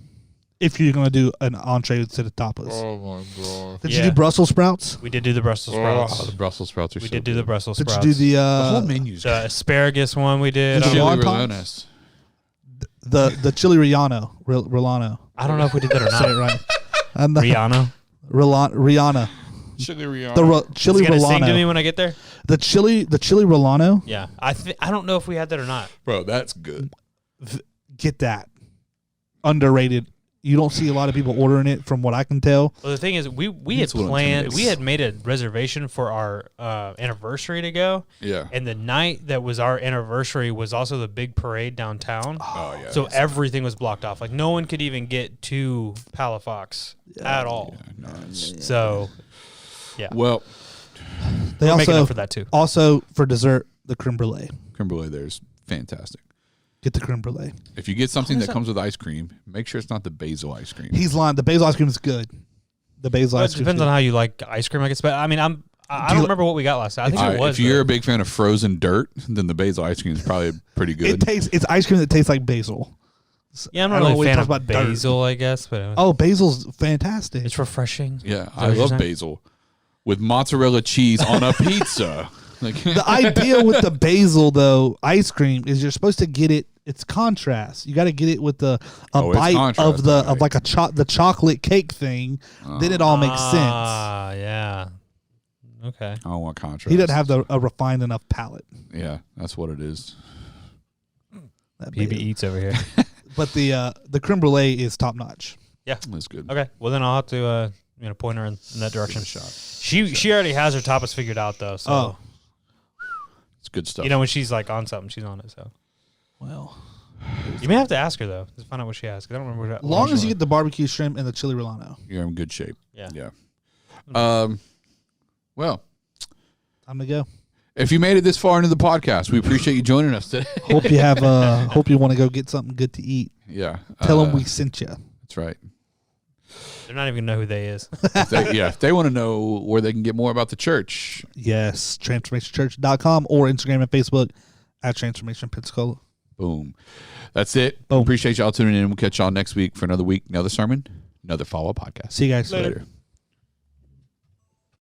S1: If you're gonna do an entree instead of tapas.
S2: Oh my god!
S1: Did you do Brussels sprouts?
S3: We did do the Brussels sprouts.
S2: The Brussels sprouts are.
S3: We did do the Brussels
S1: sprouts.
S3: Did
S1: you do
S2: the whole menu's
S3: the asparagus one? We did.
S2: The chili Rillanos.
S1: The chili Rillano.
S3: I don't know if we did that or not.
S1: Say it right.
S3: Rihanna.
S1: Rihanna.
S2: Chili Rihanna.
S1: The chili Rillano.
S3: Sing to me when I get there.
S1: The chili Rillano.
S3: Yeah, I don't know if we had that or not.
S2: Bro, that's good.
S1: Get that. Underrated. You don't see a lot of people ordering it, from what I can tell.
S3: Well, the thing is, we had planned. We had made a reservation for our anniversary to go.
S2: Yeah.
S3: And the night that was our anniversary was also the big parade downtown.
S2: Oh yeah.
S3: So everything was blocked off. Like no one could even get to Palafox at all.
S2: Yeah, nice.
S3: So, yeah.
S2: Well,
S1: they
S3: making up for that too.
S1: Also for dessert, the creme brulee.
S2: Creme brulee there's fantastic.
S1: Get the creme brulee.
S2: If you get something that comes with ice cream, make sure it's not the basil ice cream.
S1: He's lying. The basil ice cream is good. The basil ice cream
S3: depends on how you like ice cream, I guess. But I mean, I don't remember what we got last time. I think it was.
S2: If you're a big fan of frozen dirt, then the basil ice cream is probably pretty good.
S1: It's ice cream that tastes like basil.
S3: Yeah, I'm not really a fan of basil, I guess. But
S1: basil's fantastic.
S3: It's refreshing.
S2: Yeah, I love basil with mozzarella cheese on a pizza.
S1: The idea with the basil though ice cream is you're supposed to get it. It's contrast. You got to get it with a bite of like the chocolate cake thing. Then it all makes sense.
S3: Ah, yeah. Okay.
S2: I don't want contrast.
S1: He doesn't have a refined enough palate.
S2: Yeah, that's what it is.
S3: PB eats over here.
S1: But the creme brulee is top notch.
S3: Yeah,
S2: that's good.
S3: Okay, well then I'll have to point her in that direction. She already has her tapas figured out though. So
S2: it's good stuff.
S3: You know when she's like on something, she's on it. So
S1: well,
S3: you may have to ask her though to find out what she has. Cause I don't remember.
S1: As long as you get the barbecue shrimp and the chili Rillano,
S2: you're in good shape.
S3: Yeah.
S2: Well,
S1: time to go.
S2: If you made it this far into the podcast, we appreciate you joining us today.
S1: Hope you have. Hope you want to go get something good to eat.
S2: Yeah.
S1: Tell them we sent you.
S2: That's right.
S3: They're not even gonna know who they is.
S2: If they want to know where they can get more about the church.
S1: Yes, transformationchurch.com or Instagram and Facebook at Transformation Pensacola.
S2: Boom. That's it.
S1: Boom.
S2: Appreciate y'all tuning in. We'll catch y'all next week for another week, another sermon, another follow-up podcast.
S1: See you guys
S3: later.